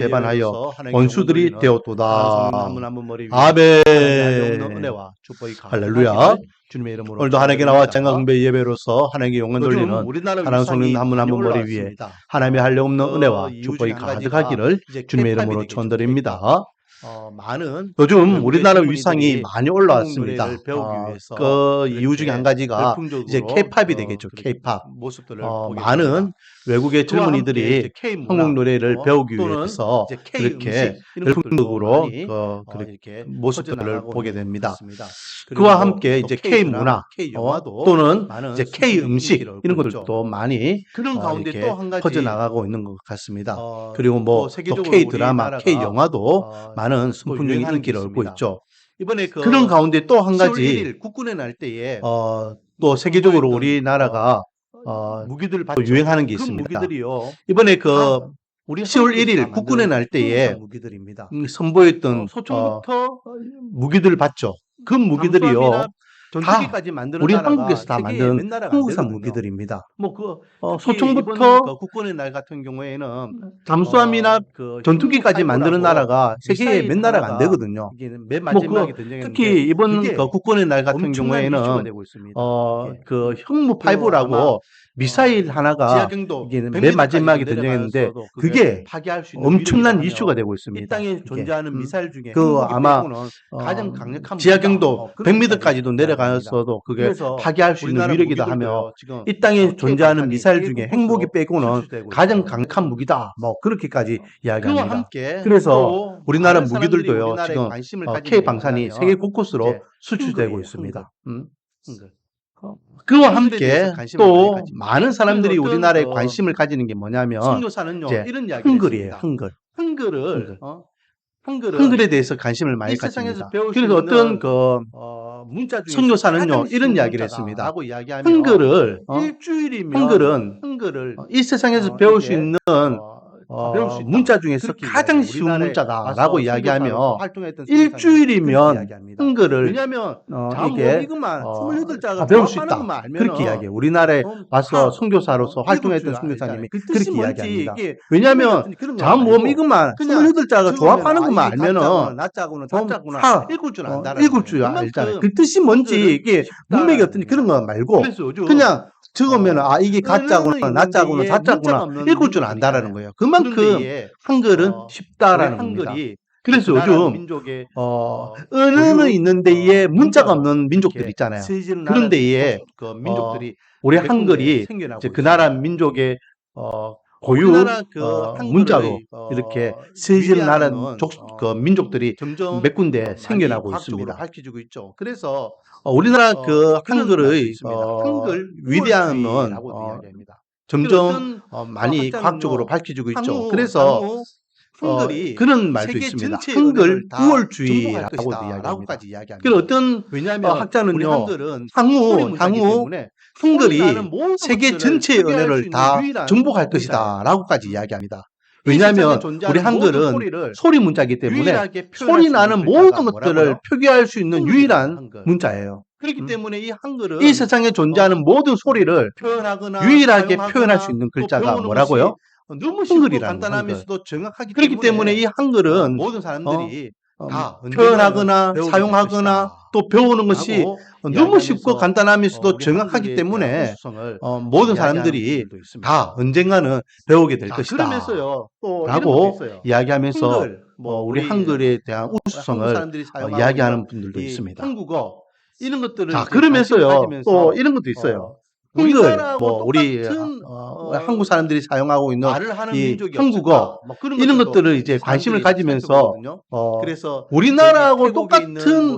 배반하여 원수들이 되었도다. 아멘. 할렐루야. 오늘도 하나님께 나와 장가 공배 예배로서 하나님께 영광 돌리는 사랑하는 성도님 한 분 한 분 머리 위에 하나님의 한량없는 은혜와 축복이 가득하기를 주님의 이름으로 축원드립니다. 요즘 우리나라 위상이 많이 올라왔습니다. 그 이유 중에 한 가지가 이제 K-팝이 되겠죠. K-팝. 많은 외국의 젊은이들이 한국 노래를 배우기 위해서 이렇게 열풍적으로 그렇게 모습들을 보게 됩니다. 그와 함께 이제 K 문화 또는 이제 K 음식 이런 것들도 많이 이렇게 퍼져 나가고 있는 것 같습니다. 그리고 뭐 또 K 드라마, K 영화도 많은 선풍적인 인기를 얻고 있죠. 이번에 그런 가운데 또 한 가지 국군의 날 때에 또 세계적으로 우리나라가 무기들을 또 유행하는 게 있습니다. 이번에 우리 10월 1일 국군의 날 때에 선보였던 무기들을 봤죠. 그 무기들이요. 다 우리 한국에서 다 만든 한국산 무기들입니다. 소총부터 국군의 날 같은 경우에는 잠수함이나 전투기까지 만드는 나라가 세계에 몇 나라가 안 되거든요. 특히 이번 국군의 날 같은 경우에는 그 형무5라고 미사일 하나가 맨 마지막에 등장했는데 그게 엄청난 이슈가 되고 있습니다. 이 땅에 존재하는 미사일 중에 아마 가장 강력한 지하경도 100m까지도 내려가서도 그게 파괴할 수 있는 위력이다 하며 이 땅에 존재하는 미사일 중에 핵무기 빼고는 가장 강력한 무기다. 뭐 그렇게까지 이야기합니다. 그래서 우리나라 무기들도요 지금 K 방산이 세계 곳곳으로 수출되고 있습니다. 그와 함께 또 많은 사람들이 우리나라에 관심을 가지는 게 뭐냐면 이제 한글이에요. 한글에 대해서 관심을 많이 가집니다. 그래서 어떤 선교사는요 이런 이야기를 했습니다. 한글은 이 세상에서 배울 수 있는 문자 중에서 가장 쉬운 문자다라고 이야기하며 일주일이면 한글을 이게 다 배울 수 있다. 그렇게 이야기해요. 우리나라에 와서 선교사로서 활동했던 선교사님이 그렇게 이야기합니다. 왜냐하면 자모음 이것만 28자가 조합하는 것만 알면은 읽을 줄 알잖아요. 그 뜻이 뭔지 이게 문맥이 어떤지 그런 거 말고 그냥 적으면 이게 가짜구나, 나짜구나, 자짜구나 읽을 줄 안다라는 거예요. 그만큼 한글은 쉽다라는 겁니다. 그래서 요즘 언어는 있는 데에 문자가 없는 민족들 있잖아요. 그런 데에 우리 한글이 이제 그 나라 민족의 고유 문자로 이렇게 세질나는 민족들이 몇 군데 생겨나고 있습니다. 그래서 우리나라 한글의 위대함은 점점 많이 과학적으로 밝혀지고 있죠. 그래서 그런 말도 있습니다. 한글 우월주의라고도 이야기합니다. 그리고 어떤 학자는요, 향후 한글이 세계 전체의 언어를 다 정복할 것이다 라고까지 이야기합니다. 왜냐하면 우리 한글은 소리 문자이기 때문에 소리 나는 모든 것들을 표기할 수 있는 유일한 문자예요. 그렇기 때문에 이 한글은 이 세상에 존재하는 모든 소리를 유일하게 표현할 수 있는 글자가 뭐라고요? 너무 한글이라는 간단하면서도 정확하기 그렇기 때문에 이 한글은 모든 사람들이 다 표현하거나 사용하거나 또 배우는 것이 너무 쉽고 간단하면서도 정확하기 때문에 모든 사람들이 다 언젠가는 배우게 될 것이다 라고 이야기하면서 우리 한글에 대한 우수성을 이야기하는 분들도 있습니다. 이런 것들을 그러면서요 또 이런 것도 있어요. 한글, 우리 한국 사람들이 사용하고 있는 이 한국어 이런 것들을 이제 관심을 가지면서 우리나라하고 똑같은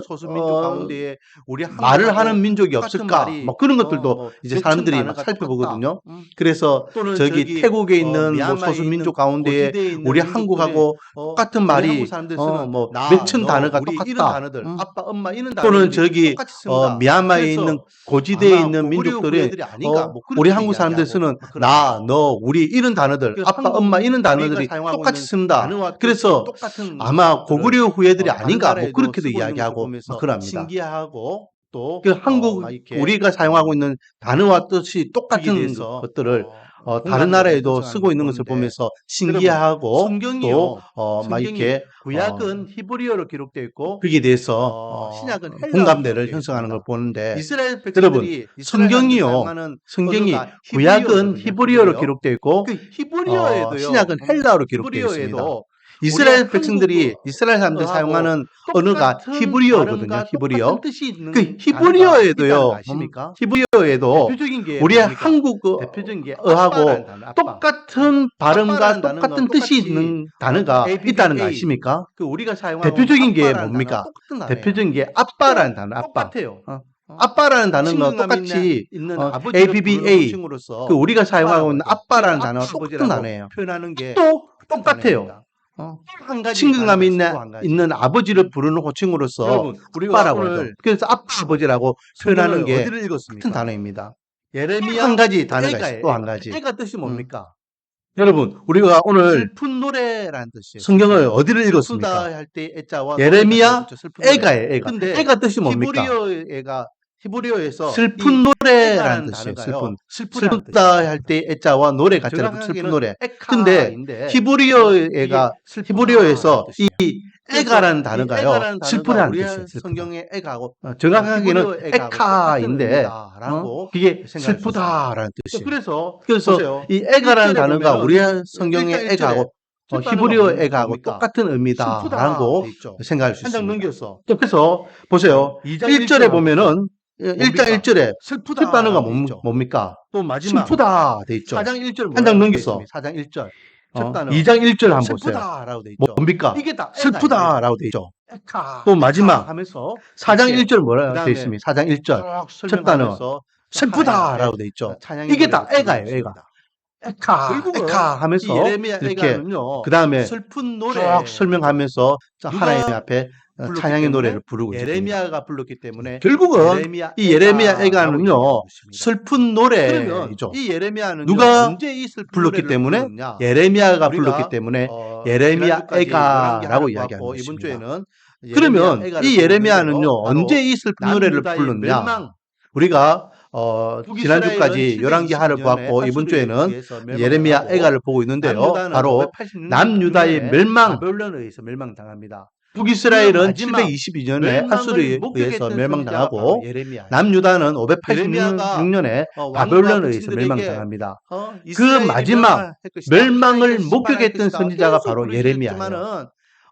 말을 하는 민족이 없을까? 그런 것들도 이제 사람들이 막 살펴보거든요. 그래서 저기 태국에 있는 소수 민족 가운데에 우리 한국하고 똑같은 말이 몇천 단어가 똑같다. 아빠, 엄마 이런 또는 저기 미얀마에 있는 고지대에 있는 민족들이 우리 한국 사람들 쓰는 나, 너, 우리 이런 단어들 아빠, 엄마 이런 단어들이 똑같이 쓴다. 그래서 아마 고구려 후예들이 아닌가 그렇게도 이야기하고 그럽니다. 또 한국 우리가 사용하고 있는 단어와 뜻이 똑같은 것들을 다른 나라에도 쓰고 있는 것을 보면서 신기하고 또 막 이렇게 구약은 히브리어로 기록되어 있고 거기에 대해서 신약은 헬라어로 공감대를 기록되어 형성하는 걸 있습니다. 보는데 이스라엘 여러분 백성들이 성경이 구약은 히브리어로 기록되어 있고 그 히브리어에도요. 신약은 헬라어로 기록되어 있습니다. 히브리어에도 이스라엘 백성들이 이스라엘 사람들이 사용하는 언어가 히브리어거든요. 히브리어. 똑같은 뜻이 있는 그 단어가 히브리어에도요. 있다는 거 아십니까? 히브리어에도 대표적인 게 우리의 뭡니까? 한국어하고 대표적인 게 아빠라는 단어, 아빠. 똑같은 발음과 아빠라는 단어는 똑같은 뜻이 똑같이 있는 단어가 ABBA. 있다는 거 아십니까? 그 우리가 사용하는 대표적인 게 아빠라는 뭡니까? 단어가 똑같은 단어예요. 대표적인 게 아빠라는 단어, 아빠. 똑같아요. 아빠라는 단어가 친근감 똑같이 있는 ABBA, ABBA 칭으로서 그 우리가 사용하고 있는 아빠라는 아빠, 단어가 똑같은 아버지라고 단어예요. 표현하는 게 또 똑같아요. 한 가지 친근감이 단어가 한 가지. 있는 아버지를 부르는 호칭으로서 여러분, 우리가 아빠라고 오늘 하죠. 그래서 아빠, 아버지라고 표현하는 게 어디를 읽었습니까? 같은 단어입니다. 예레미야 한 가지 단어가 애가예요, 있어요. 또 한 가지. 애가 뜻이 뭡니까? 여러분, 우리가 오늘 슬픈 노래라는 뜻이에요. 성경을 어디를 읽었습니까? 슬프다 할 때 애자와 예레미야 슬픈 노래. 애가예요, 애가. 근데 애가 뜻이 뭡니까? 히브리어에서 슬픈 노래라는 뜻이에요. 단어가요. 슬프다 할 때 애자와 노래 같잖아요. 슬픈 정확하게는 노래. 에카인데 근데 히브리어에서 이 애가라는 단어가요. 애가라는 슬프다는 우리 뜻이에요. 슬프다. 성경의 애가고 정확하게는 히브리어 애가하고 에카인데 똑같은 의미다라고 그게 생각할 수 슬프다라는 뜻이에요. 그래서 그래서 보세요. 이 애가라는 일절에 단어가 보면 우리 성경의 일절 애가하고 첫 히브리어 단어가 애가하고 뭡니까? 똑같은 의미다라고 돼 있죠. 생각할 수 한 장 있습니다. 넘겼어. 그래서 보세요. 2장 1절에 보면은 1장 1절에 슬프다 슬프다는 가 돼 있죠. 뭡니까? 또 마지막 슬프다 돼 있죠. 4장 1절 한장 넘겼어. 4장 1절. 첫 2장 1절 한번 보세요. 슬프다라고 돼 있죠. 뭡니까? 이게 다 슬프다라고 돼 있죠. 에카. 또 마지막 하면서 4장 이렇게 1절 뭐라고 그다음에 돼 있습니다. 4장 1절. 쭉 첫 단어 설명하면서 슬프다라고 돼 있죠. 찬양의 이게 다 노래를 애가예요, 부르고 애가. 있습니다. 에카, 에카 하면서 이 예레미야 이렇게 애가는요. 그다음에 슬픈 노래 쭉 설명하면서 하나님 앞에 불렀기 찬양의 때문에 노래를 부르고 있습니다. 예레미야가 불렀기 때문에 결국은 이 예레미야 애가는요 슬픈 그러면 노래이죠. 이 예레미야는 누가 언제 이 슬픈 불렀기 노래를 때문에 불렀냐? 예레미야가 우리가, 불렀기 때문에 예레미야 지난주까지 애가라고 11개 이야기하는 하고 이번 것입니다. 주에는 그러면 애가를 이 예레미야는요 부르는데요. 언제 이 슬픈 노래를 남유다의 불렀냐? 멸망, 우리가 지난주까지 북이스라엘은 열왕기 하를 720년에 보았고 이번 주에는 하수르에 의해서 예레미야 멸망당하고 애가를 보고 있는데요. 남유다는 바로 586년 남유다의 국면에 멸망, 바벨론에 의해서 멸망당합니다. 북이스라엘은 마지막 722년에 하수르에 의해서 멸망당하고 예레미야. 남유다는 예레미야가 586년에 왕과 바벨론에 의해서 백성들에게 멸망당합니다. 이스라엘이 마지막 멸망할 것이다. 멸망을 하나님께서 목격했던 심판할 선지자가 것이다. 바로 계속 예레미야예요. 부르셨지만은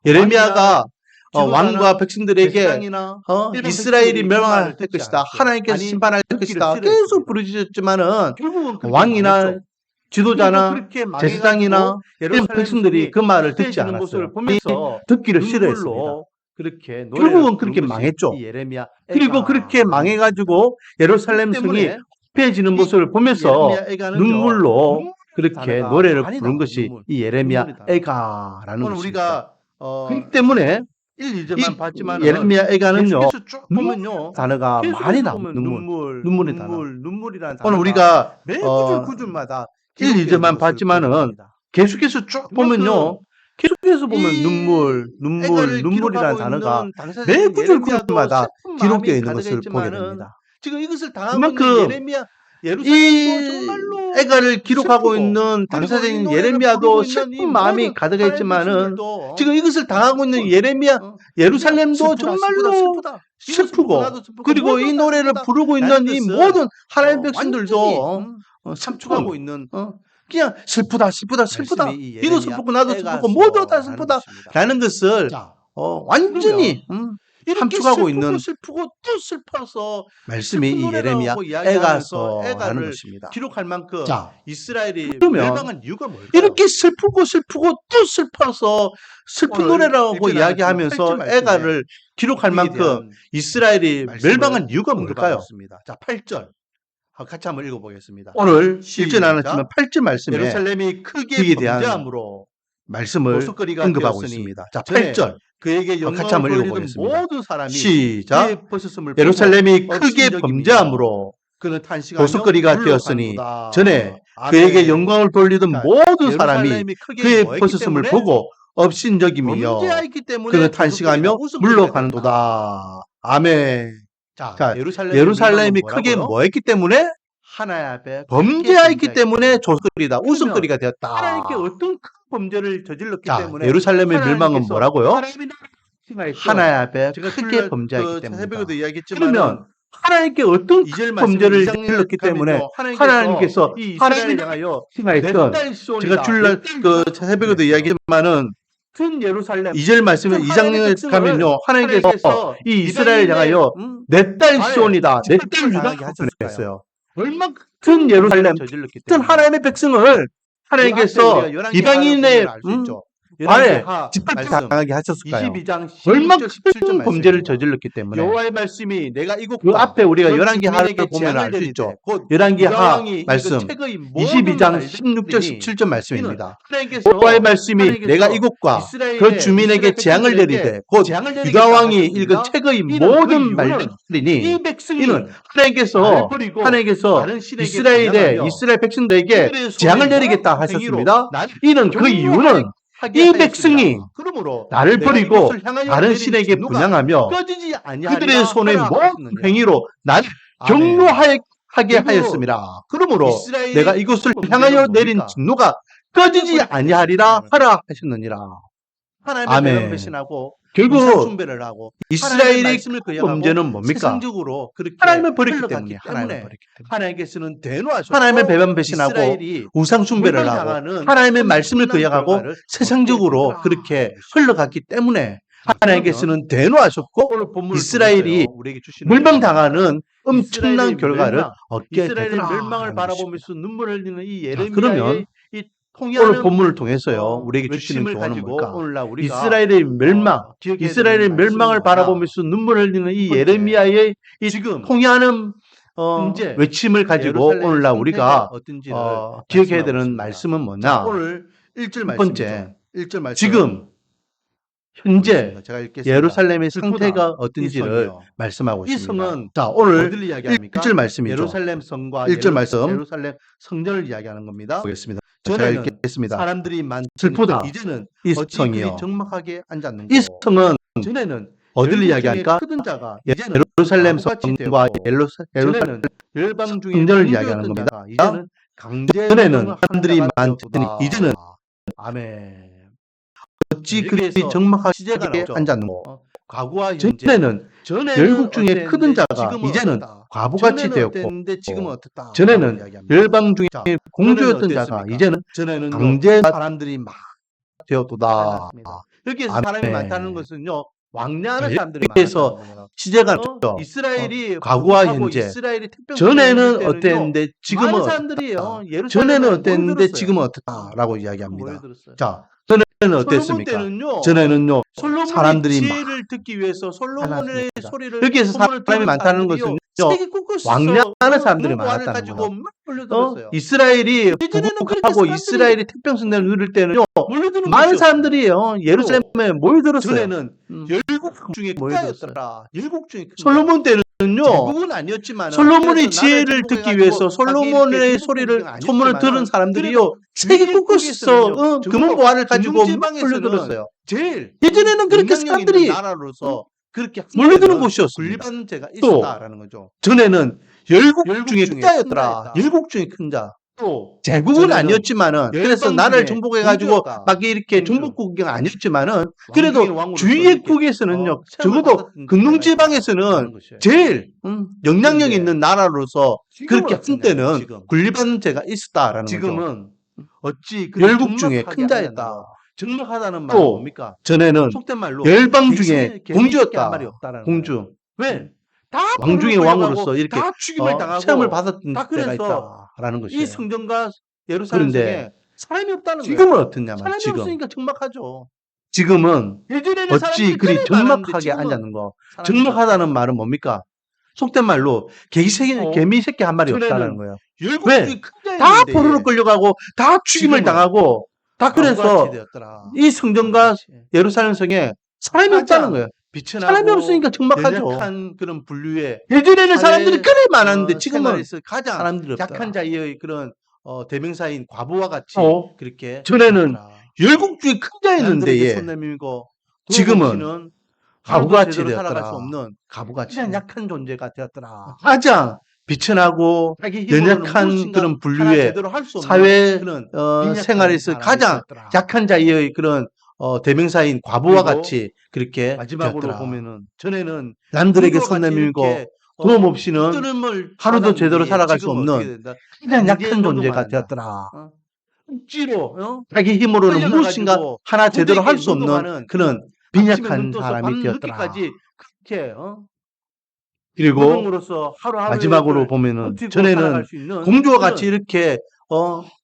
예레미야가 지도자나 왕과 백성들에게 백성이나 일반 이스라엘이 백성들이 멸망할 말을 듣지 것이다. 않았어요. 하나님께서 아니, 심판할 듣기를 것이다. 싫어했습니다. 계속 부르짖었지만은 결국은 그렇게 왕이나 망했죠. 지도자나 그렇게 망해가지고 제사장이나 일반 백성들이 그 말을 듣지 흑해지는 않았어요. 모습을 보면서 듣기를 눈물로 싫어했습니다. 그렇게 결국은 그렇게 망했죠. 예레미야 그리고 그렇게 망해가지고 예루살렘 성이 폐해지는 모습을 보면서 눈물로 그렇게 노래를 부른 것이 이 예레미야 애가라는 오늘 것입니다. 우리가 그렇기 때문에 1, 2절만 봤지만 예레미야 애가는요 계속해서 쭉 보면요 단어가 많이 나옵니다. 눈물의 단어. 눈물이라는 단어가 오늘 우리가 매 구절마다 1, 2절만 봤지만은 계속해서 쭉 보면요 계속해서 보면 눈물이라는 단어가 매 구절마다 기록되어 있는 것을 보게 됩니다. 지금 이것을 당하고 그만큼 있는 예레미야 예루살렘도 정말로 애가를 기록하고 슬프고, 있는 당사자인 그리고 이 노래를 예레미야도 부르고 있는 슬픈 이 마음이 모든 가득해 있지만은 백성들도 지금 이것을 당하고 있는 예레미야 예루살렘도 슬프다, 정말로 슬프다. 슬프고 나도 슬프고, 그리고 이 모두 다 노래를 슬프다. 부르고 있는 라는 이 것은 모든 하나님 백성들도 완전히, 참축하고 하고 있는 그냥 슬프다 말씀이 이 예레미야 이도 슬프고 나도 슬프고 애가서 모두 다 라는 슬프다 것입니다. 라는 것을 자, 완전히 이렇게 함축하고 슬프고 있는 슬프고 또 슬퍼서 말씀이 슬픈 이 예레미야 노래라고 이야기하면서 애가서라는 애가를 것입니다. 기록할 만큼 자, 이스라엘이 그러면 멸망한 이유가 뭘까요? 이렇게 슬프고 또 슬퍼서 슬픈 오늘 노래라고 일절 이야기하면서 팔절 말씀에 애가를 기록할 만큼 이스라엘이 멸망한 이유가 뭘까요? 자, 8절. 같이 한번 읽어보겠습니다. 오늘 시작. 1절 나눴지만 8절 말씀에 예루살렘이 크게 그에 대한 범죄함으로 말씀을 보석거리가 언급하고 되었으니 있습니다. 자, 전에 8절 그에게 같이 한번 영광을 돌리던 읽어보겠습니다. 모든 사람이 시작. 그의 벗었음을 보고 예루살렘이 크게 업신여김이며 범죄함으로 그는 탄식하며 보석거리가 물러가는도다. 되었으니 전에 그에게 영광을 돌리던 자, 모든 사람이 예루살렘이 크게 그의 뭐했기 벗었음을 때문에? 보고 업신여김이며 범죄하였기 때문에 그는 탄식하며 보석거리가 물러가는도다. 아멘. 자, 자, 예루살렘이 예루살렘이 멸망은 크게 뭐라고요? 뭐했기 때문에 하나님 앞에 범죄하였기 때문에 조소거리다, 웃음거리가 되었다. 하나님께 어떤 큰 범죄를 저질렀기 자, 때문에 예루살렘의 멸망은 하나님께서 뭐라고요? 하나님의 나라가 하나님 앞에 제가 크게 범죄하기 그 때문이다. 새벽에도 이야기했지만 그러면 하나님께 어떤 이절 범죄를 말씀을 저질렀기 때문에 하나님께서 이 하나님을 이스라엘을 향하여 향하였던 제가 주일날 그 새벽에도 이야기했지만은 전 예루살렘 2절 말씀에 2장에 가면요 하나님께서 이 이스라엘을 향하여 내 딸 시온이다, 내 딸 유다라고 그랬어요. 얼마큼 예루살렘 저질렀기 전 때문에 하나님의 백성을 하나님께서 이방인의 발에 짓밟당하게 하셨을까요? 22장 얼마큼 17절 범죄를 저질렀기 때문에 여호와의 말씀이 내가 이곳 그 앞에 우리가 열왕기하를 보면 알 수 있죠. 열왕기하 말씀 22장 16절 17절 말씀입니다. 여호와의 말씀이 내가 이곳과 그 주민에게 재앙을 내리되 곧 유다 왕이 읽은 책의 모든 말들이니 이는 하나님께서 이스라엘 백성들에게 재앙을 내리겠다 하셨습니다. 이는 그 이유는 이 백성이 나를 버리고 다른 신에게 분양하며 그들의 손의 모든 행위로 나를 경노하게 하였습니다. 그러므로 내가 이곳을 향하여 내린 진노가 꺼지지 아니하리라 하라 하셨느니라. 아멘. 결국 숭배를 하고 이스라엘의 범죄는 뭡니까? 세상적으로 그렇게 하나님을 버렸기 흘러갔기 때문에 하나님께서는 대노하셨고 하나님의 배반 배신하고 이스라엘이 우상 숭배를 하고 하나님의 말씀을 거역하고 세상적으로 그렇게 흘러갔기 때문에 하나님께서는 대노하셨고 이스라엘이 멸망당하는 엄청난 결과를 얻게 이스라엘의 되더라. 멸망을 바라보면서 눈물을 흘리는 이 자, 예레미야의 그러면 이 오늘 통일하는 본문을 통해서요 우리에게 주시는 외침을 교훈은 가지고 뭘까? 오늘날 우리가 이스라엘의 멸망, 기억해야 이스라엘의 되는 멸망을 말씀은 바라보면서 눈물을 흘리는 이 첫 번째, 예레미야의 이 지금 통해하는 현재 외침을 가지고 예루살렘의 오늘날 우리가 어떤지를 기억해야 되는 말씀하고 말씀은 뭐냐? 자, 오늘 1절 첫 말씀이죠. 번째, 1절 말씀. 지금 현재 제가 읽겠습니다. 예루살렘의 상태가 이 어떤지를 성이요. 말씀하고 이 있습니다. 성은 자, 오늘 어디를 이야기합니까? 1절 말씀이죠. 예루살렘 성과 1절 말씀. 예루살렘 성전을 이야기하는 겁니다. 보겠습니다. 제가 전에는 읽겠습니다. 사람들이 많으니까 슬프다. 이제는 이 어찌 성이요. 그리 적막하게 앉았는고 이 성은 전에는 어디를 이야기할까? 크던 자가 이제는 예루살렘 바보같이 성과 되었고, 예루살렘 전에는 열방 중에 성전을 공주였던 이야기하는 겁니다. 자가 이제는 강제 전에는 노동을 사람들이 하는 자가 많더니 되었도다. 이제는 아멘. 어찌 그리 여기에서 적막하게 시제가 나오죠. 앉았는고 과거와 현재 전에는 열국 중에 어땠는데 크던 자가 지금은 이제는 어떻다. 과부같이 전에는 되었고 어땠는데 지금은 어떻다. 전에는 이야기합니다. 열방 중에 자, 공주였던 전에는 자가 어땠습니까? 이제는 전에는 강제 사람들이 되었도다. 많았습니다. 여기에서 사람이 아멘. 많다는 것은요 왕래하는 사람들이 여기에서 많다는 거예요. 시제가 나죠. 이스라엘이 과거와 부족하고 현재. 이스라엘이 택병 전에는 때는요, 어땠는데 지금은 많은 어떻다. 사람들이요 예루살렘에 전에는 어땠는데 모여들었어요. 지금은 어떻다라고 이야기합니다. 모여들었어요. 자, 전에는 솔로몬 어땠습니까? 때는요 전에는요 솔로몬의 사람들이 지혜를 듣기 위해서 솔로몬의 많았습니다. 소리를 여기에서 소문을 사람이 듣는 많다는 사람들이요, 것은요 세계 곳곳에서 왕래하는 사람들이 문구안을 많았다는 가지고 거예요. 막 몰려들었어요. 이스라엘이 예전에는 그렇게 부국하고 사람들이 이스라엘이 태평성대를 누릴 때는요 몰려드는 많은 것이었어요. 사람들이요 예루살렘에 모여들었어요. 전에는 열국 중에 모여들었어요. 큰자였더라. 열국 중에 큰 솔로몬 때는요 대부분 아니었지만 솔로몬의 지혜를 듣기 위해서 솔로몬의 소리를 소문을 들은 사람들이요 세계 곳곳에서 금은 보화를 가지고 막 몰려들었어요. 제일 예전에는 그렇게 영향력 사람들이 있는 나라로서 그렇게 몰려드는 곳이었습니다. 분리반제가 또 있었다라는 거죠. 전에는 열국 열국 중에 중에 큰 자였더라. 큰 자였다. 열국 중에 큰 자. 또 제국은 전에는 아니었지만은 그래서 열방 나라를 중에 정복해가지고 공주였다. 막 이렇게 공주. 정복국이 아니었지만은 왕중의 그래도 왕으로서 주위국에서는요 이렇게, 적어도 체험을 근동 받았던 지방에서는 때가 있다. 제일 영향력 그런데 있는 나라로서 지금은 그렇게 어떠냐, 한때는 지금. 군리반제가 있었다라는 거죠. 지금은 어찌 그 열국 중에 큰 자였다. 적막하다는 말은 또 뭡니까? 전에는 속된 말로 열방 중에 개미새끼 공주였다. 한 말이 없다라는 거예요. 공주. 왜? 다 왕중의 포로로 왕으로서 끌려가고 이렇게 다 죽임을 당하고 체험을 받았던 다 때가 그래서 있다라는 것이에요. 이 성전과 예루살렘 그런데 성에 사람이 없다는 거예요. 지금은 어떻냐면 사람이 지금 없으니까 적막하죠. 지금은 예전에는 어찌 사람들이 그리 그래 많았는데 적막하게 지금은 앉았는 거. 사람이 적막하다는 말은 뭡니까? 속된 말로 개미 새끼 한 마리 전에는 없다는 거예요. 열국 왜? 중에 큰 다 자였는데 포로로 끌려가고 다 죽임을 지금은 당하고 다 그래서 바보같이 되었더라. 이 성전과 바보같이. 예루살렘 성에 사람이 맞아. 없다는 거예요. 빛은 사람이 없으니까 적막하죠. 연약한 그런 분류의 예전에는 사람들이 그래 많았는데 지금은 생활에서 가장 사람들이 없다. 약한 자의 그런 대명사인 과부와 같이 그렇게 전에는 되었더라. 열국 중에 큰 자였는데 사람들에게 예. 손 내밀고 지금은 지금은 가부같이 제대로 살아갈 되었더라. 수 없는 가부같이 가장 약한 존재가 되었더라. 가장 비천하고 자기 힘으로는 연약한 무엇인가 그런 하나 분류의 제대로 할 수 없는 사회 그런 생활에서 빈약한 가장 사람이 되었더라. 약한 자의 그런 대명사인 과부와 그리고 같이 그렇게 마지막으로 되었더라. 보면은 전에는 남들에게 누구와 손 같이 내밀고 이렇게 도움 없이는 붙드는을 하루도 제대로 받았는데 살아갈 수 지금은 어떻게 없는 된다? 가장 약한 강제 존재가 노동한다. 되었더라. 억지로 자기 힘으로는 무엇인가 끌려가가지고 하나 제대로 할 고되게 수 없는 노동하는 그런 아침에 눈 빈약한 떠서 사람이 밤 되었더라. 늦게까지 그렇게 그리고 노동으로서 하루하루를 마지막으로 보면은 버티고 전에는 살아갈 수 있는 공주와 같이 그런 이렇게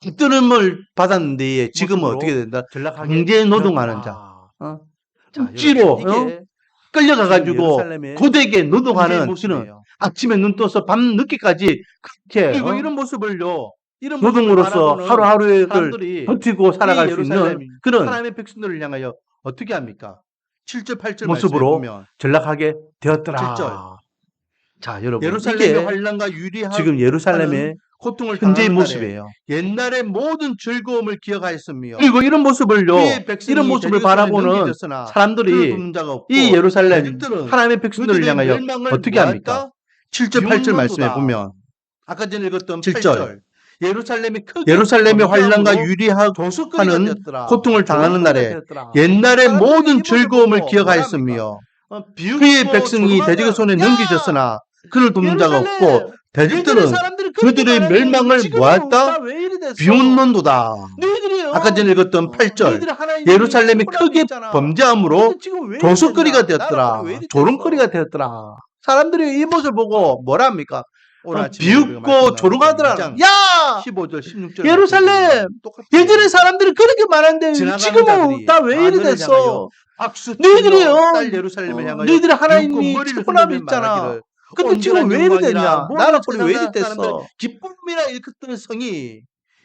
붙드는을 받았는데 지금은 모습으로 어떻게 된다? 전락하게 강제 노동하는 자, 되었더라. 자, 억지로 여러분, 이게 끌려가가지고 예루살렘의 고되게 현재의 노동하는 그런 모습이에요. 아침에 눈 떠서 밤 늦게까지 그렇게 그리고 이런 모습을요, 이런 모습을 노동으로서 바라보는 하루하루를 사람들이 버티고 이 살아갈 수 있는 예루살렘 그런 하나님의 백성들을 향하여 어떻게 합니까? 7절, 8절 말씀에 모습으로 보면 전락하게 7절 되었더라. 자, 여러분, 예루살렘의 이게 환란과 지금 유리하는 예루살렘의 고통을 현재의 당하는 날에 모습이에요. 옛날의 모든 즐거움을 기억하였으며 그리고 이런 모습을요, 그의 이런 백성이 모습을 대적의 손에 바라보는 넘겨졌으나 그를 사람들이 돕는 자가 없고 이 예루살렘 대적들은 하나님의 백성들을 그들의 향하여 멸망을 어떻게 합니까? 뭐할까? 7절, 8절 말씀에 비웃는도다. 보면 아까 전에 읽었던 7절 8절 예루살렘이 크게 예루살렘의 환란과 범죄함으로 유리하는 조석거리가 되었더라. 고통을 당하는 조롱거리가 날에 되었더라. 옛날의 사람들이 모든 이 모습을 즐거움을 보고 뭐라 합니까? 기억하였으며 비웃고 그의 백성이 대적의 조롱하자. 손에 야! 넘겨졌으나 그를 돕는 자가 없고 예루살렘 예전에 대적들은 사람들이 그렇게 그들의 말하는데 멸망을 지금은 모았다 다 왜 이리 됐어? 비웃는도다. 너희들이요. 아까 전에 읽었던 8절 너희들이 하나님이 예루살렘이 호남이 크게 있잖아. 범죄함으로 너희들 지금 왜 이리 조석거리가 됐나? 나라 되었더라. 꼴이 왜 이리 조롱거리가 됐어? 되었더라. 사람들이 이 모습을 보고 뭐라 합니까? 오늘 아침에 우리가 비웃고 말씀 조롱하더라. 나눴던 야! 15절 16절 예루살렘 예전에 사람들이 그렇게 말하는데 지나가는 지금은 자들이 다 왜 이리 하늘을 향하여 됐어? 박수 너희들이요. 치며 딸 예루살렘을 향하여 너희들이 비웃고 하나님이 머리를 천군함이 흔들며 있잖아. 말하기를 근데 지금 온전한 왜 이리 영광이라 됐냐? 모든 나라 꼴이 왜 이리 세상 사람들 됐어? 기쁨이라 일컫던 성이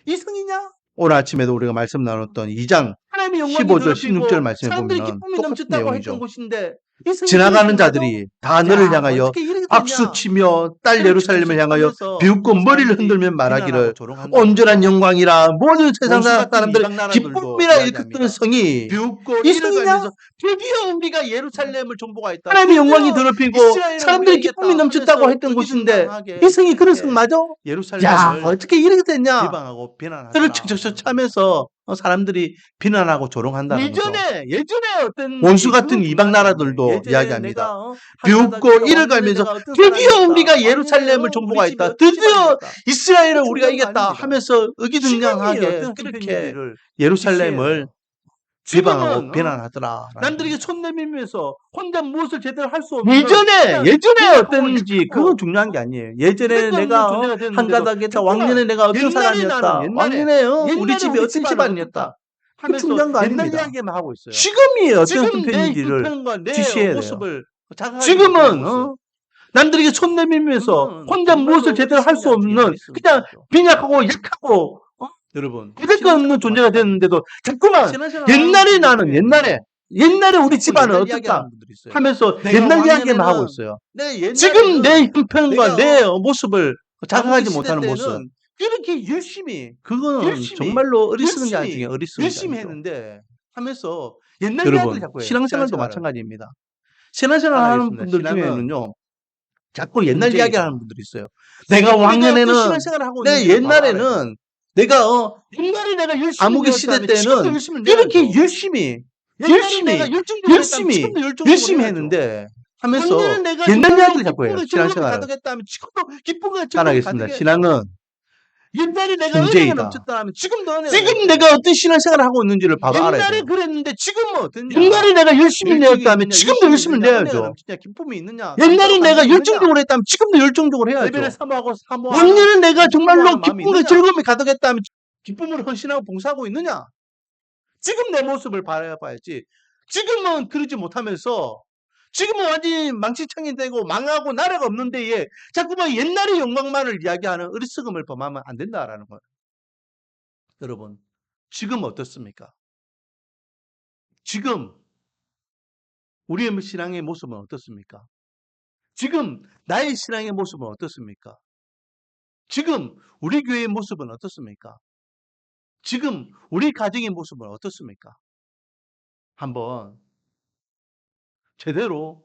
이 성이냐? 오늘 아침에도 우리가 말씀 나눴던 2장 하나님의 영광이 15절 더럽히고 16절 말씀에 사람들이 보면 기쁨이 똑같은 넘쳤다고 내용이죠. 했던 곳인데 이 성이 지나가는 그렇게 맞아? 자들이 다 너를 향하여 어떻게 이렇게 박수 됐냐? 치며 딸 예루살렘을 향하여 하면서 비웃고 머리를 사람들이 흔들며 비난하고 말하기를 조롱한다는 온전한 거죠. 영광이라 모든 세상 원수 같은 사람들의 이방 나라들도 기쁨이라 이야기합니다. 일컫던 성이 비웃고 이 이를 성이냐? 갈면서 드디어 우리가 예루살렘을 정복하였다. 하나님의 영광이 드디어 더럽히고 이스라엘을 우리가 사람들의 이겼다 기쁨이 넘쳤다고 하면서 했던 곳인데 의기등등하게 이 성이 그런 성 그렇게 맞아? 야, 예루살렘을 어떻게 이렇게 됐냐? 비방하고 그를 비난하더라. 척척척 차면서 사람들이 비난하고 조롱한다는 거죠. 예전에 어떤 원수 같은 이방 나라들도 이야기합니다. 비웃고 이를 갈면서 드디어 우리가 예루살렘을 정복하였다. 드디어 이스라엘을 우리가 이겼다 하면서 의기등양하게 그렇게 예루살렘을 비방하고 비난하더라. 남들에게 손 내밀면서 혼자 무엇을 제대로 할 수 없는 예전에 어땠는지 그건 중요한 게 아니에요. 예전에 내가 한 가닥에다 왕년에 내가 어떤 사람이었다. 왕년에 우리 집이 어떤 집안이었다. 그 중요한 거 아닙니다. 옛날 이야기만 하고 있어요. 지금이 어떤 지금 내 편인지를 형편과 내 주시해야 돼요. 모습을 지금은 남들에게 손 내밀면서 혼자 무엇을 제대로 할 수 없는 그냥 빈약하고 약하고 여러분 부대가 없는 존재가 됐는데도 자꾸만 옛날에 나는 옛날에 우리 집안은 어떻다 하면서 옛날 이야기만 하고 있어요. 지금 내 형편과 내 모습을 자각하지 못하는 모습. 그렇게 열심히 그거는 정말로 어리석은 자 중에 어리석은 열심히 자죠. 했는데 하면서 옛날 여러분 이야기를 자꾸 해요. 신앙생활도 마찬가지입니다. 신앙생활 하는 분들 중에는요. 자꾸 옛날 문제이다. 이야기하는 분들이 있어요. 내가 왕년에는 내 옛날에는 내가 옛날에 내가 열심히 암흑의 시대 때는 이렇게 열심히 했는데 하면서 옛날 이야기를 자꾸 해요. 신앙생활을. 따라하겠습니다. 신앙은 옛날에 내가 존재이다. 은혜가 넘쳤다면 지금도 지금 내가 어떤 신앙생활을 하고 있는지를 바로 알아야 옛날에 돼요. 그랬는데 지금은 어떠냐? 옛날에 내가 열심히 내었다면 지금도 열심히 내야죠. 진짜 기쁨이 있느냐? 옛날에 내가 열정적으로 했다면 지금도 열정적으로 해야죠. 예배를 사모하고 왕년에 내가 정말로 사모하는 마음이 기쁨과 있느냐? 즐거움이 가득했다면 기쁨으로 헌신하고 봉사하고 있느냐? 지금 내 모습을 바라봐야지. 지금은 그러지 못하면서 지금은 완전히 망치창이 되고 망하고 나라가 없는 데에 자꾸만 옛날의 영광만을 이야기하는 어리석음을 범하면 안 된다라는 거예요. 여러분, 지금 어떻습니까? 지금 우리의 신앙의 모습은 어떻습니까? 지금 나의 신앙의 모습은 어떻습니까? 지금 우리 교회의 모습은 어떻습니까? 지금 우리 가정의 모습은 어떻습니까? 한번 제대로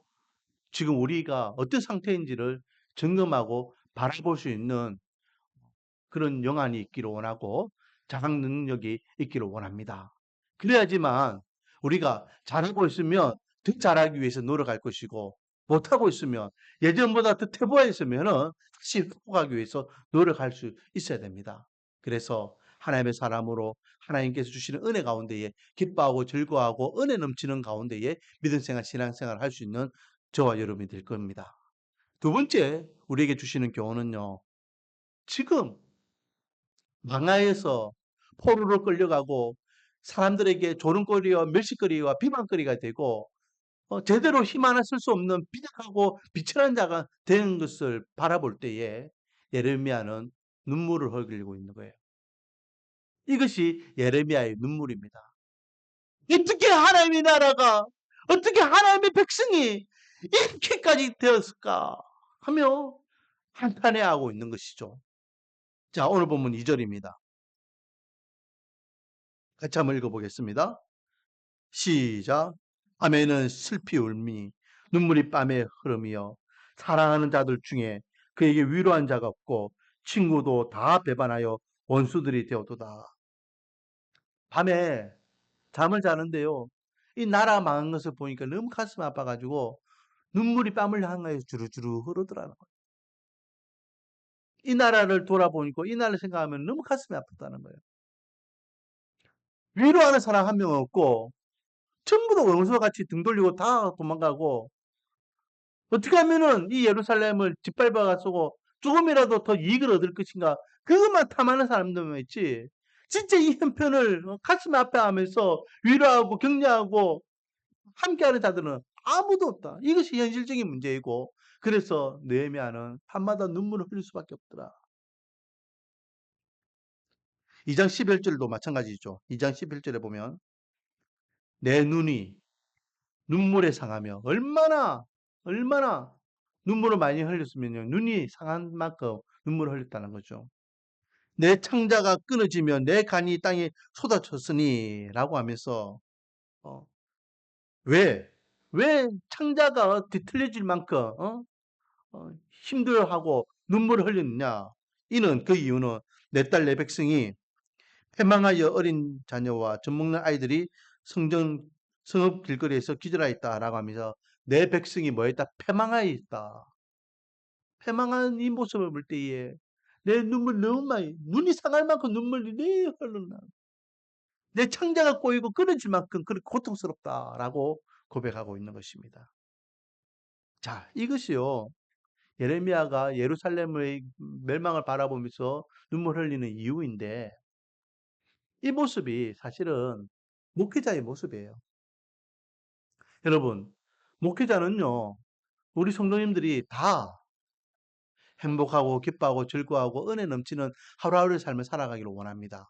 지금 우리가 어떤 상태인지를 점검하고 바라볼 수 있는 그런 영안이 있기를 원하고 자각 능력이 있기를 원합니다. 그래야지만 우리가 잘하고 있으면 더 잘하기 위해서 노력할 것이고 못하고 있으면 예전보다 더 퇴보했으면은 다시 회복하기 위해서 노력할 수 있어야 됩니다. 그래서 하나님의 사람으로 하나님께서 주시는 은혜 가운데에 기뻐하고 즐거워하고 은혜 넘치는 가운데에 믿음 생활, 신앙 생활을 할 수 있는 저와 여러분이 될 겁니다. 두 번째 우리에게 주시는 교훈은요. 지금 망하에서 포로로 끌려가고 사람들에게 조롱거리와 멸시거리와 비방거리가 되고 제대로 힘 하나 쓸 수 없는 삐약하고 비천한 자가 되는 것을 바라볼 때에 예레미야는 눈물을 흘리고 있는 거예요. 이것이 예레미야의 눈물입니다. 어떻게 하나님의 나라가, 어떻게 하나님의 백성이 이렇게까지 되었을까 하며 한탄해하고 있는 것이죠. 자, 오늘 본문 2절입니다. 같이 한번 읽어보겠습니다. 시작. 아멘은 슬피 울미 눈물이 뺨에 흐름이여 사랑하는 자들 중에 그에게 위로한 자가 없고 친구도 다 배반하여 원수들이 되었도다. 밤에 잠을 자는데요. 이 나라 망한 것을 보니까 너무 가슴 아파가지고 눈물이 뺨을 향하여 주르주르 흐르더라는 거예요. 이 나라를 돌아보니까 이 나라를 생각하면 너무 가슴이 아팠다는 거예요. 위로하는 사람 한 명 없고 전부 다 원수와 같이 등 돌리고 다 도망가고 어떻게 하면은 이 예루살렘을 짓밟아가지고 조금이라도 더 이익을 얻을 것인가 그것만 탐하는 사람들만 있지 진짜 이 형편을 가슴 아파하면서 위로하고 격려하고 함께하는 자들은 아무도 없다. 이것이 현실적인 문제이고 그래서 느헤미야는 밤마다 눈물을 흘릴 수밖에 없더라. 2장 11절도 마찬가지죠. 2장 11절에 보면 내 눈이 눈물에 상하며 얼마나 눈물을 많이 흘렸으면요. 눈이 상한 만큼 눈물을 흘렸다는 거죠. 내 창자가 끊어지며 내 간이 땅에 쏟아졌으니 라고 하면서 어, 왜? 왜 창자가 뒤틀려질 만큼 힘들어하고 눈물을 흘렸느냐? 이는 그 이유는 내 딸 내 백성이 패망하여 어린 자녀와 젖먹는 아이들이 성읍 길거리에서 기절하였다라고 하면서 내 백성이 뭐했다? 패망하였다. 패망한 이 모습을 볼 때에 내 눈물 너무 많이 눈이 상할 만큼 눈물이 내 흘러나 내 창자가 꼬이고 끊어질 만큼 그렇게 고통스럽다라고 고백하고 있는 것입니다. 자, 이것이요. 예레미야가 예루살렘의 멸망을 바라보면서 눈물 흘리는 이유인데 이 모습이 사실은 목회자의 모습이에요. 여러분, 목회자는요. 우리 성도님들이 다 행복하고 기뻐하고 즐거워하고 은혜 넘치는 하루하루의 삶을 살아가기를 원합니다.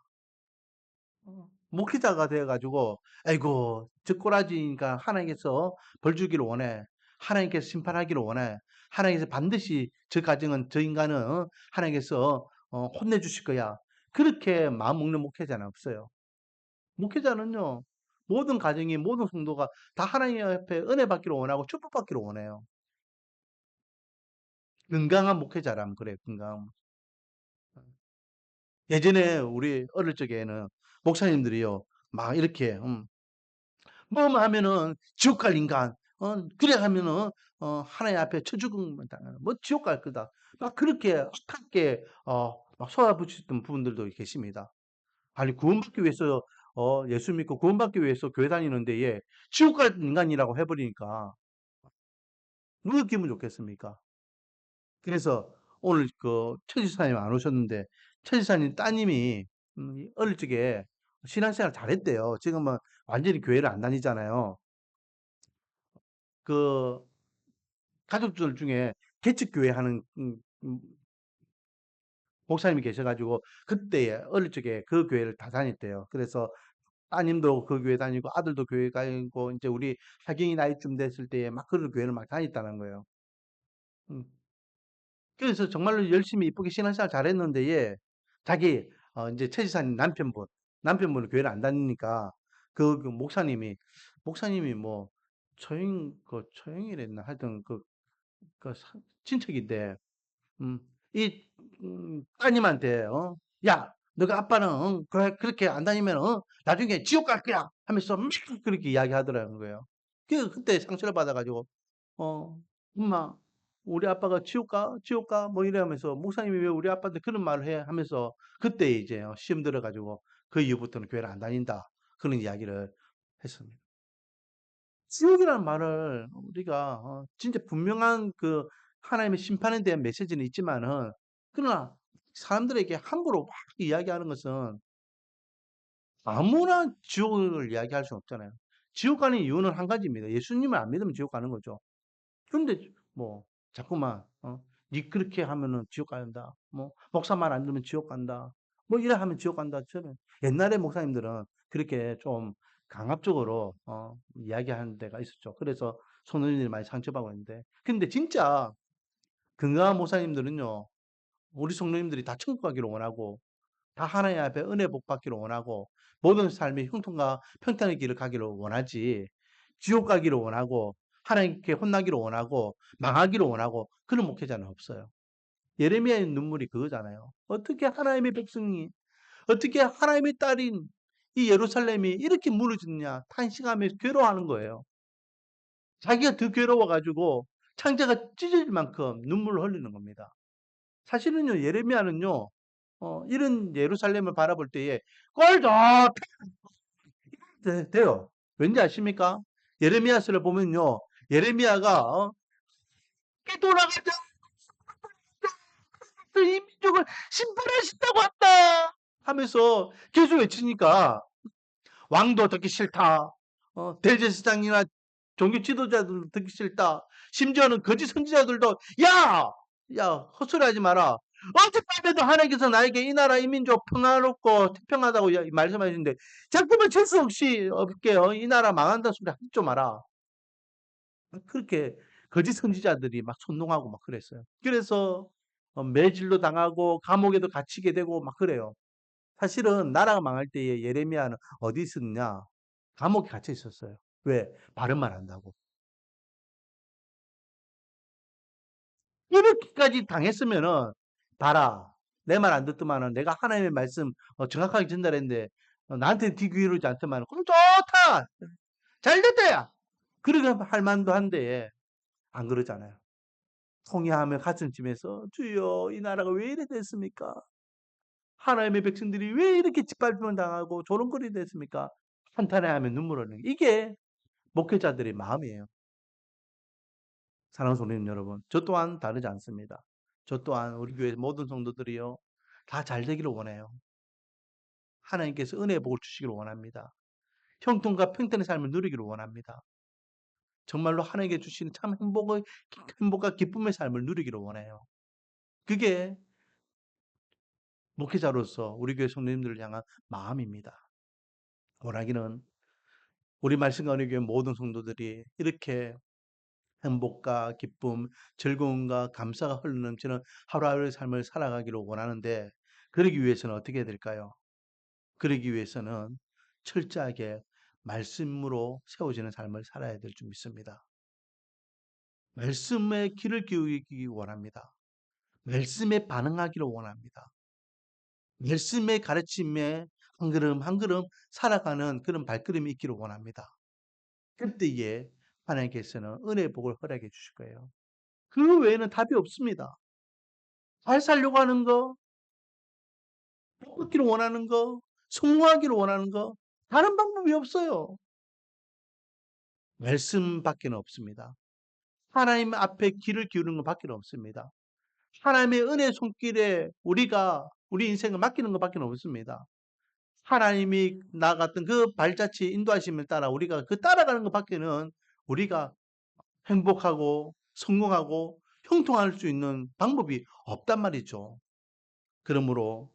목회자가 되어가지고 아이고 저 꼬라지니까 하나님께서 벌 주기를 원해. 하나님께서 심판하기를 원해. 하나님께서 반드시 저 가정은 저 인간은 하나님께서 혼내주실 거야. 그렇게 마음 먹는 목회자는 없어요. 목회자는요. 모든 가정이 모든 성도가 다 하나님 앞에 은혜 받기를 원하고 축복받기를 원해요. 건강한 목회자라면 그래요. 건강한. 예전에 우리 어릴 적에는 목사님들이요. 막 이렇게 뭐 하면은 지옥 갈 인간 그래 하면은 하나님 앞에 처죽음 당하는 뭐 지옥 갈 거다. 막 그렇게 악하게 막 쏟아부치던 분들도 계십니다. 아니 구원받기 위해서 예수 믿고 구원받기 위해서 교회 다니는데 예, 지옥 갈 인간이라고 해버리니까 누가 기분 좋겠습니까? 그래서 오늘 그 최지사님 안 오셨는데 최지사님 따님이 어릴 적에 신앙생활 잘했대요. 지금은 완전히 교회를 안 다니잖아요. 그 가족들 중에 개척교회 하는 목사님이 계셔가지고 그때 어릴 적에 그 교회를 다 다녔대요. 그래서 따님도 그 교회 다니고 아들도 교회 다니고 이제 우리 하경이 나이쯤 됐을 때에 막 그런 교회를 막 다녔다는 거예요. 음. 그래서 정말로 열심히 이쁘게 신앙생활 잘했는데 예, 자기 이제 최 지사님 남편분은 교회를 안 다니니까 그 목사님이 뭐 처형이랬나 하여튼 그 친척인데 이 따님한테 야 너가 아빠는 그렇게 안 다니면 나중에 지옥 갈 거야 하면서 막 그렇게 이야기하더라는 거예요. 그때 상처를 받아가지고 엄마 우리 아빠가 지옥 가? 지옥 가? 뭐 이러면서 목사님이 왜 우리 아빠한테 그런 말을 해? 하면서 그때 이제 시험 들어가지고 그 이후부터는 교회를 안 다닌다. 그런 이야기를 했습니다. 지옥이라는 말을 우리가 진짜 분명한 그 하나님의 심판에 대한 메시지는 있지만은 그러나 사람들에게 함부로 막 이야기하는 것은 아무나 지옥을 이야기할 수는 없잖아요. 지옥 가는 이유는 한 가지입니다. 예수님을 안 믿으면 지옥 가는 거죠. 그런데 뭐 자꾸만 니 그렇게 하면은 지옥 간다. 뭐 목사 말 안 들으면 지옥 간다. 뭐 이래 하면 지옥 간다. 저는 옛날에 목사님들은 그렇게 좀 강압적으로 이야기하는 데가 있었죠. 그래서 손님들이 많이 상처받고 있는데 근데 진짜 건강한 목사님들은요. 우리 성도님들이 다 천국 가기를 원하고 다 하나님 앞에 은혜 복 받기를 원하고 모든 삶의 형통과 평탄의 길을 가기를 원하지 지옥 가기를 원하고 하나님께 혼나기를 원하고 망하기를 원하고 그런 목회자는 없어요. 예레미야의 눈물이 그거잖아요. 어떻게 하나님의 백성이 어떻게 하나님의 딸인 이 예루살렘이 이렇게 무너졌냐 탄식하며 괴로워하는 거예요. 자기가 더 괴로워가지고 창자가 찢어질 만큼 눈물을 흘리는 겁니다. 사실은요 예레미야는요 이런 예루살렘을 바라볼 때에 꼴 좋다 돼요. 왠지 아십니까? 예레미야서를 보면요. 예레미야가 돌아가자 이 민족을 심판하신다고 한다 하면서 계속 외치니까 왕도 듣기 싫다. 대제사장이나 종교 지도자들도 듣기 싫다. 심지어는 거짓 선지자들도 야 헛소리하지 마라. 어젯밤에도 하나님께서 나에게 이 나라 이 민족 평화롭고 태평하다고 말씀하시는데 자꾸만 재수 없게요. 이 나라 망한다는 소리 하지 좀 마라. 그렇게 거짓 선지자들이 막 선동하고 막 그랬어요. 그래서 매질로 당하고 감옥에도 갇히게 되고 막 그래요. 사실은 나라가 망할 때에 예레미야는 어디 있었냐? 감옥에 갇혀 있었어요. 왜? 바른 말 한다고. 이렇게까지 당했으면은 봐라. 내 말 안 듣더만은 내가 하나님의 말씀 정확하게 전달했는데 나한테 귀 기울이지 않더만은 그럼 좋다. 잘 됐다 야. 그러게 할 만도 한데 안 그러잖아요. 통회하며 가슴쯤에서 주여 이 나라가 왜 이래 됐습니까? 하나님의 백성들이 왜 이렇게 짓밟힘을 당하고 조롱거리 됐습니까? 한탄해하며 눈물 흘리는 이게 목회자들의 마음이에요. 사랑하는 성도님 여러분, 저 또한 다르지 않습니다. 저 또한 우리 교회 모든 성도들이요 다 잘 되기를 원해요. 하나님께서 은혜의 복을 주시기를 원합니다. 형통과 평탄의 삶을 누리기를 원합니다. 정말로 하나님께 주시는 참 행복과 기쁨의 삶을 누리기를 원해요. 그게 목회자로서 우리 교회 성도님들을 향한 마음입니다. 원하기는 우리 말씀과 우리 교회 모든 성도들이 이렇게 행복과 기쁨, 즐거움과 감사가 흘러넘치는 하루하루의 삶을 살아가기를 원하는데 그러기 위해서는 어떻게 해야 될까요? 그러기 위해서는 철저하게 말씀으로 세워지는 삶을 살아야 될 줄 믿습니다. 말씀에 귀를 기울이기 원합니다. 말씀에 반응하기를 원합니다. 말씀의 가르침에 한 걸음 한 걸음 살아가는 그런 발걸음이 있기를 원합니다. 그때에 하나님께서는 은혜의 복을 허락해 주실 거예요. 그 외에는 답이 없습니다. 잘 살려고 하는 거, 복 받기를 원하는 거, 성공하기를 원하는 거, 다른 방법이 없어요. 말씀밖에는 없습니다. 하나님 앞에 귀를 기울이는 것밖에 없습니다. 하나님의 은혜 손길에 우리 인생을 맡기는 것밖에 없습니다. 하나님이 나갔던 그 발자취 인도하심을 따라 우리가 그 따라가는 것밖에는 우리가 행복하고 성공하고 형통할 수 있는 방법이 없단 말이죠. 그러므로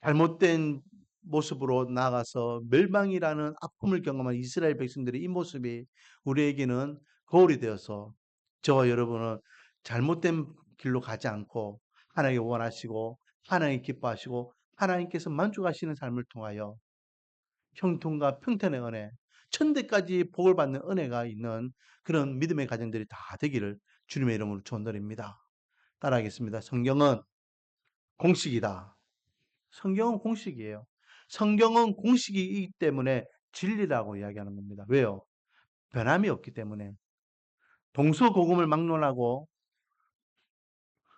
잘못된 모습으로 나아가서 멸망이라는 아픔을 경험한 이스라엘 백성들의 이 모습이 우리에게는 거울이 되어서 저와 여러분은 잘못된 길로 가지 않고 하나님이 원하시고 하나님이 기뻐하시고 하나님께서 만족하시는 삶을 통하여 형통과 평탄의 은혜, 천대까지 복을 받는 은혜가 있는 그런 믿음의 가정들이 다 되기를 주님의 이름으로 축원드립니다. 따라하겠습니다. 성경은 공식이다. 성경은 공식이에요. 성경은 공식이기 때문에 진리라고 이야기하는 겁니다. 왜요? 변함이 없기 때문에. 동서고금을 막론하고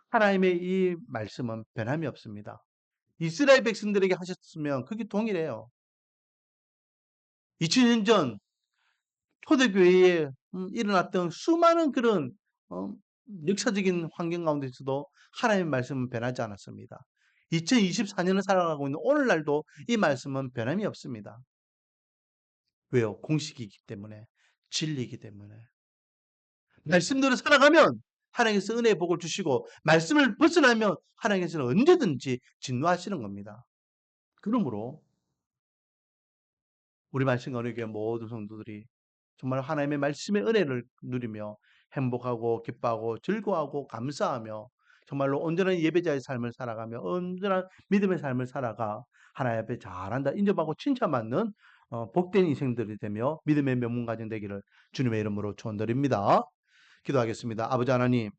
하나님의 이 말씀은 변함이 없습니다. 이스라엘 백성들에게 하셨으면 그게 동일해요. 2000년 전 초대교회에 일어났던 수많은 그런 역사적인 환경 가운데서도 하나님의 말씀은 변하지 않았습니다. 2024년을 살아가고 있는 오늘날도 이 말씀은 변함이 없습니다. 왜요? 공식이기 때문에, 진리이기 때문에. 말씀대로 살아가면 하나님께서 은혜의 복을 주시고 말씀을 벗어나면 하나님께서는 언제든지 진노하시는 겁니다. 그러므로 우리 말씀 가운데 모든 성도들이 정말 하나님의 말씀의 은혜를 누리며 행복하고 기뻐하고 즐거워하고 감사하며 정말로 온전한 예배자의 삶을 살아가며 온전한 믿음의 삶을 살아가 하나님 앞에 잘한다 인정받고 칭찬받는 복된 인생들이 되며 믿음의 명문 가정 되기를 주님의 이름으로 축원드립니다. 기도하겠습니다. 아버지 하나님,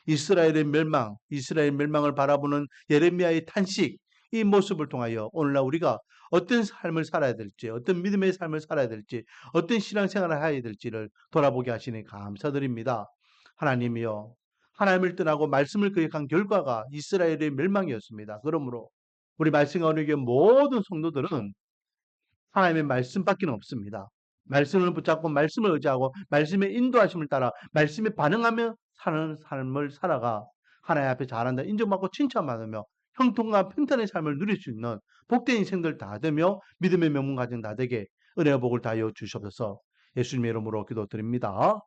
이스라엘의 멸망을 바라보는 예레미야의 탄식, 이 모습을 통하여 오늘날 우리가 어떤 삶을 살아야 될지, 어떤 믿음의 삶을 살아야 될지, 어떤 신앙생활을 해야 될지를 돌아보게 하시니 감사드립니다. 하나님이여, 하나님을 떠나고 말씀을 거역한 결과가 이스라엘의 멸망이었습니다. 그러므로 우리 말씀 가운데 모든 성도들은 하나님의 말씀밖에 없습니다. 말씀을 붙잡고 말씀을 의지하고 말씀의 인도하심을 따라 말씀에 반응하며 사는 삶을 살아가 하나님 앞에 잘한다 인정받고 칭찬받으며 형통과 평탄의 삶을 누릴 수 있는 복된 인생들 다 되며 믿음의 명문 가정 다 되게 은혜와 복을 다하여 주시옵소서. 예수님의 이름으로 기도드립니다.